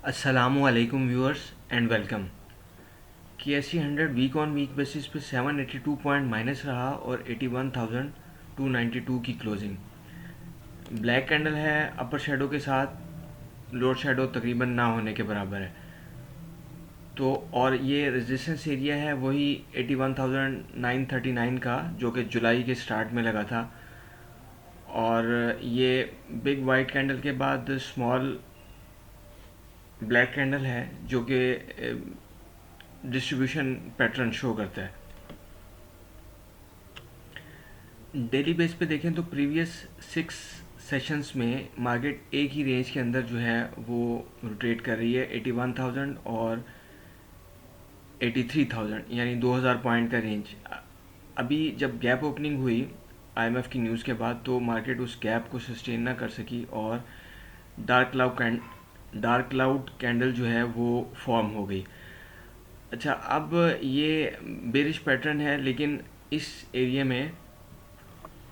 अस्सलामुअलैकुम viewers and welcome. KSE 100 week on week basis पे 782 point minus रहा और 81,292 की क्लोजिंग। ब्लैक कैंडल है अपर शेडो के साथ, लोअर शेडो तकरीबन ना होने के बराबर है। तो और ये रेजिस्टेंस एरिया है वही 81,939 का, जो कि जुलाई के स्टार्ट में लगा था। और ये बिग वाइट कैंडल के बाद स्मॉल ब्लैक कैंडल है जो कि डिस्ट्रीब्यूशन पैटर्न शो करता है। डेली बेस पे देखें तो प्रीवियस 6 सेशंस में मार्केट एक ही रेंज के अंदर जो है वो रोटेट कर रही है, 81,000 और 83,000, यानी 2,000 पॉइंट का रेंज। अभी जब गैप ओपनिंग हुई IMF की न्यूज़ के बाद, तो मार्केट उस गैप को सस्टेन ना कर सकी और डार्क क्लाउड कैंडल जो है वो फॉर्म हो गई। अच्छा, अब ये बेरिश पैटर्न है, लेकिन इस एरिया में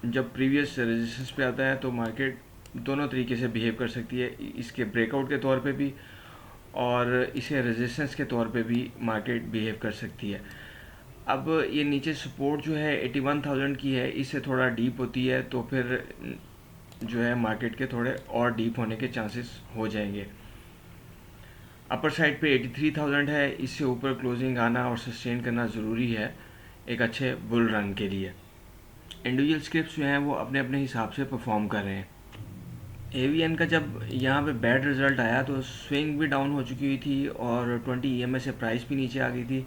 जब प्रीवियस रेजिस्टेंस पे आता है तो मार्केट दोनों तरीके से बिहेव कर सकती है, इसके ब्रेकआउट के तौर पे भी और इसे रेजिस्टेंस के तौर पे भी मार्केट बिहेव कर सकती है। अब ये नीचे सपोर्ट जो है 81,000 की है, इससे थोड़ा डीप होती है तो फिर जो है मार्केट के थोड़े और डीप होने के चांसेस हो जाएंगे। अपर साइड पे 83,000 है, इससे ऊपर क्लोजिंग आना और सस्टेन करना ज़रूरी है एक अच्छे बुल रन के लिए। इंडिविजुअल स्क्रिप्ट्स जो हैं वो अपने अपने हिसाब से परफॉर्म कर रहे हैं। AVN का जब यहाँ पे बैड रिजल्ट आया तो स्विंग भी डाउन हो चुकी हुई थी और 20 EMA से प्राइस भी नीचे आ गई थी।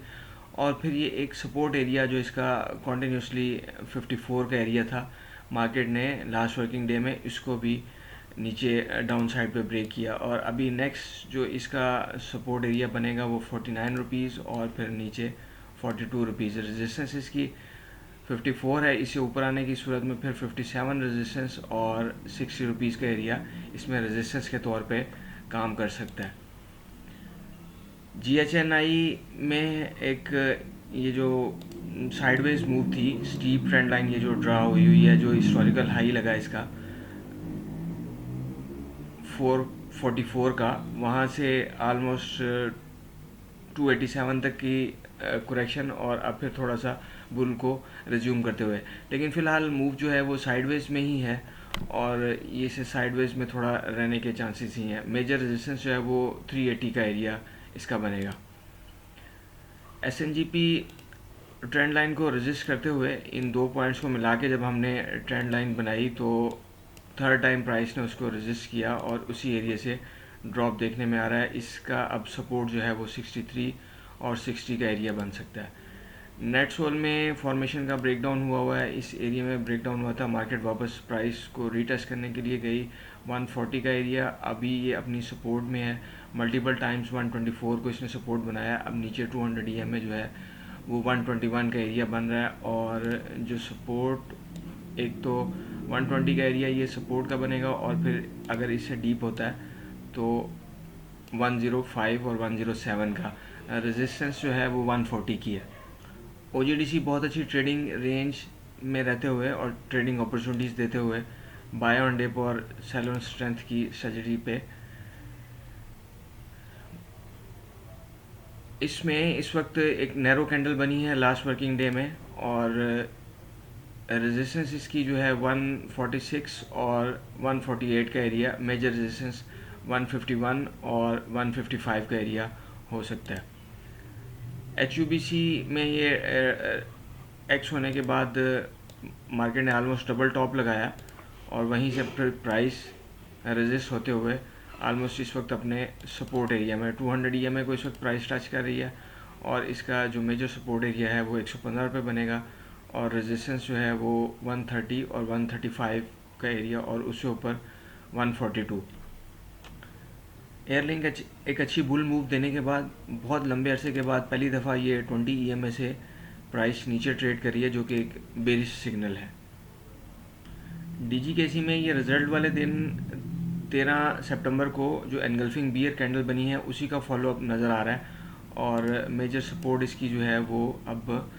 और फिर ये एक सपोर्ट एरिया जो इसका कॉन्टीन्यूसली 54 का एरिया था, मार्केट ने लास्ट वर्किंग डे में इसको भी नीचे डाउन साइड पे ब्रेक किया। और अभी नेक्स्ट जो इसका सपोर्ट एरिया बनेगा वो 49 रुपीज़ और फिर नीचे 42 रुपीज़। रेजिस्टेंस इसकी 54 है, इससे ऊपर आने की सूरत में फिर 57 रेजिस्टेंस और 60 रुपीज़ का एरिया इसमें रेजिस्टेंस के तौर पे काम कर सकता है। GHNI में एक ये जो साइडवेज मूव थी, स्टीप ट्रेंड लाइन ये जो ड्रा हुई है, जो हिस्टोरिकल हाई लगा इसका 444 का, वहाँ से आलमोस्ट 287 तक की करेक्शन और अब फिर थोड़ा सा बुल को रिज्यूम करते हुए। लेकिन फ़िलहाल मूव जो है वो साइडवेज में ही है और ये से साइडवेज में थोड़ा रहने के चांसेस ही हैं। मेजर रेजिस्टेंस जो है वो 380 का एरिया इसका बनेगा। SNGP ट्रेंड लाइन को रजिस्ट करते हुए इन दो पॉइंट्स को मिला के जब हमने ट्रेंड लाइन बनाई तो थर्ड टाइम प्राइस ने उसको रजिस्ट किया और उसी एरिया से ड्रॉप देखने में आ रहा है। इसका अब सपोर्ट जो है वो 63 और 60 का एरिया बन सकता है। नेट सोल में फॉर्मेशन का ब्रेकडाउन हुआ है, इस एरिया में ब्रेकडाउन हुआ था, मार्केट वापस प्राइस को रीटेस्ट करने के लिए गई 140 का एरिया, अभी ये अपनी सपोर्ट में है। मल्टीपल टाइम्स 124 को इसने सपोर्ट बनाया, अब नीचे 200 EMA जो है वो 121 का एरिया बन रहा है। और जो सपोर्ट एक तो 120 का एरिया ये सपोर्ट का बनेगा और फिर अगर इससे डीप होता है तो 105 और 107 का रेजिस्टेंस जो है वो 140 की है। OGDC बहुत अच्छी ट्रेडिंग रेंज में रहते हुए और ट्रेडिंग अपॉर्चुनिटीज़ देते हुए बाय ऑन डिप और सेल ऑन स्ट्रेंथ की स्ट्रेटजी पे इसमें इस वक्त एक नैरो कैंडल बनी है लास्ट वर्किंग डे में और रेजिस्टेंस इसकी जो है 146 और 148 का एरिया, मेजर रेजिस्टेंस 151 और 155 का एरिया हो सकता है। HUBC में ये एक्स होने के बाद मार्केट ने ऑलमोस्ट डबल टॉप लगाया और वहीं से प्राइस रेजिस्ट होते हुए ऑलमोस्ट इस वक्त अपने सपोर्ट एरिया में 200 EMA को इस वक्त प्राइस टच कर रही है और इसका जो मेजर सपोर्ट एरिया है वो 115 रुपये बनेगा और रेजिस्टेंस जो है वो 130 और 135 का एरिया और उससे ऊपर 142। एयरलिंक एक अच्छी बुल मूव देने के बाद बहुत लंबे अरसे के बाद पहली दफ़ा ये 20 EMA से प्राइस नीचे ट्रेड करी है, जो कि एक बेरिश सिग्नल है। DGKC में ये रिजल्ट वाले दिन 13 सितंबर को जो एनगल्फिंग बियर कैंडल बनी है उसी का फॉलोअप नज़र आ रहा है और मेजर सपोर्ट इसकी जो है वो अब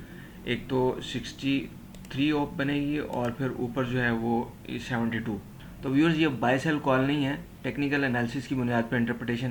एक तो 63 ऑफ बनेगी और फिर ऊपर जो है वो 72। तो व्यूअर्स, ये बाय सेल कॉल नहीं है, टेक्निकल एनालिसिस की बुनियाद पर इंटरप्रिटेशन